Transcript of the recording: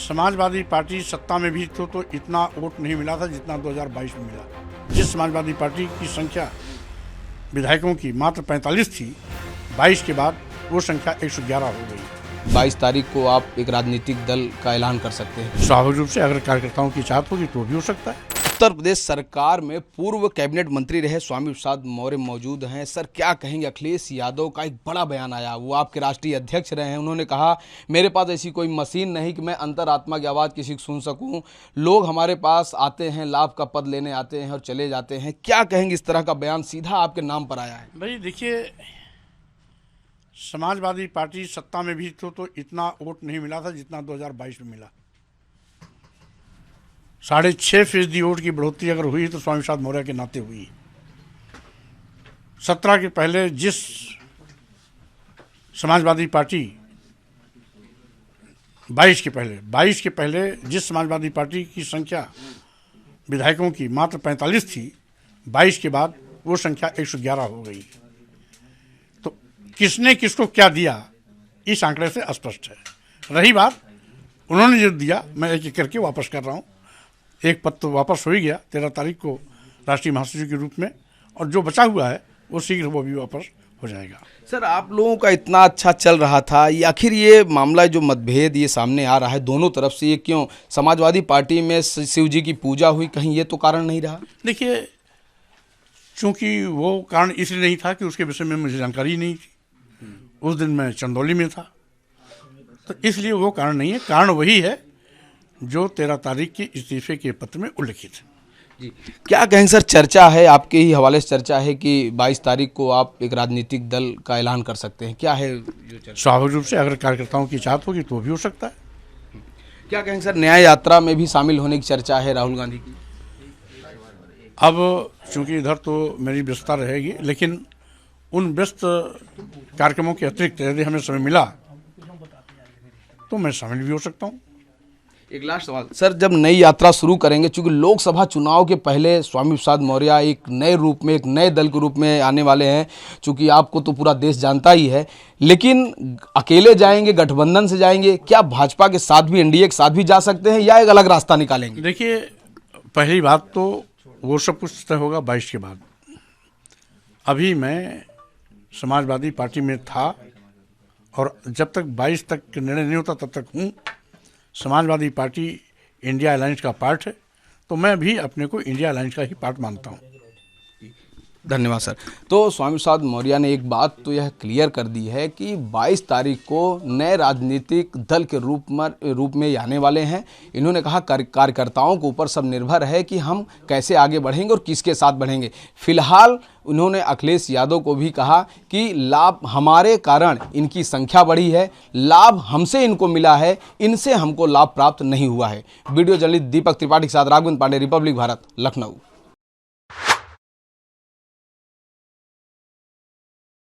Samajwadi party सत्ता में भी तो इतना वोट नहीं मिला था जितना 2022 में मिला। जिस समाजवादी पार्टी की संख्या विधायकों की मात्र 45 थी, 22 के बाद वो संख्या 111 हो गई। 22 तारीख को आप एक राजनीतिक दल का ऐलान कर सकते हैं। स्वाभाविक रूप से अगर कार्यकर्ताओं की चाहत होगी तो भी हो सकता है। उत्तर प्रदेश सरकार में पूर्व कैबिनेट मंत्री रहे स्वामी प्रसाद मौर्य मौजूद हैं। सर, क्या कहेंगे? अखिलेश यादव का एक बड़ा बयान आया, वो आपके राष्ट्रीय अध्यक्ष रहे हैं। उन्होंने कहा, मेरे पास ऐसी कोई मशीन नहीं कि मैं अंतरात्मा की आवाज़ किसी की सुन सकूं। लोग हमारे पास आते हैं, लाभ का पद लेने आते हैं और चले जाते हैं। क्या कहेंगे? इस तरह का बयान सीधा आपके नाम पर आया है। भाई देखिए, समाजवादी पार्टी सत्ता में भी तो इतना वोट नहीं मिला था जितना 2022 में मिला। 6.5% वोट की बढ़ोतरी अगर हुई तो स्वामी प्रसाद मौर्य के नाते हुई। 17 के पहले जिस समाजवादी पार्टी 22 के पहले जिस समाजवादी पार्टी की संख्या विधायकों की मात्र 45 थी, 22 के बाद वो संख्या 111 हो गई। तो किसने किसको क्या दिया, इस आंकड़े से स्पष्ट है। रही बात उन्होंने जो दिया, मैं एक एक करके वापस कर रहा हूँ। एक पद तो वापस हो ही गया 13 तारीख को राष्ट्रीय महासचिव के रूप में, और जो बचा हुआ है वो शीघ्र वो भी वापस हो जाएगा। सर, आप लोगों का इतना अच्छा चल रहा था, ये आखिर ये मामला जो मतभेद ये सामने आ रहा है दोनों तरफ से, ये क्यों? समाजवादी पार्टी में शिव जी की पूजा हुई, कहीं ये तो कारण नहीं रहा? देखिए, चूंकि वो कारण इसलिए नहीं था कि उसके विषय में मुझे जानकारी नहीं थी। उस दिन मैं चंदौली में था, तो इसलिए वो कारण नहीं है। कारण वही है जो 13 तारीख के इस्तीफे के पत्र में उल्लिखित है। जी, क्या कहेंगे सर? चर्चा है, आपके ही हवाले से चर्चा है कि 22 तारीख को आप एक राजनीतिक दल का ऐलान कर सकते हैं। क्या है जो चर्चा? स्वाभाविक रूप से अगर कार्यकर्ताओं की चाहत होगी तो भी हो सकता है। क्या कहेंगे सर? न्याय यात्रा में भी शामिल होने की चर्चा है राहुल गांधी की। अब चूंकि इधर तो मेरी व्यस्तता रहेगी, लेकिन उन व्यस्त कार्यक्रमों के अतिरिक्त यदि हमें समय मिला तो मैं शामिल भी हो सकता हूँ। एक लास्ट सवाल सर, जब नई यात्रा शुरू करेंगे, चूंकि लोकसभा चुनाव के पहले स्वामी प्रसाद मौर्य एक नए रूप में, एक नए दल के रूप में आने वाले हैं, चूंकि आपको तो पूरा देश जानता ही है, लेकिन अकेले जाएंगे, गठबंधन से जाएंगे, क्या भाजपा के साथ भी, एनडीए के साथ भी जा सकते हैं, या एक अलग रास्ता निकालेंगे? देखिए, पहली बात तो वो सब कुछ तय होगा 22 के बाद। अभी मैं समाजवादी पार्टी में था, और जब तक 22 तक निर्णय नहीं होता तब तक हूँ। समाजवादी पार्टी इंडिया अलायंस का पार्ट है, तो मैं भी अपने को इंडिया अलायंस का ही पार्ट मानता हूँ। धन्यवाद सर। तो स्वामी प्रसाद मौर्य ने एक बात तो यह क्लियर कर दी है कि 22 तारीख को नए राजनीतिक दल के रूप में आने वाले हैं। इन्होंने कहा कार्यकर्ताओं के ऊपर सब निर्भर है कि हम कैसे आगे बढ़ेंगे और किसके साथ बढ़ेंगे। फिलहाल उन्होंने अखिलेश यादव को भी कहा कि लाभ हमारे कारण इनकी संख्या बढ़ी है, लाभ हमसे इनको मिला है, इनसे हमको लाभ प्राप्त नहीं हुआ है। वीडियो जर्नलिस्ट दीपक त्रिपाठी के साथ राघवेंद्र पांडे, रिपब्लिक भारत, लखनऊ।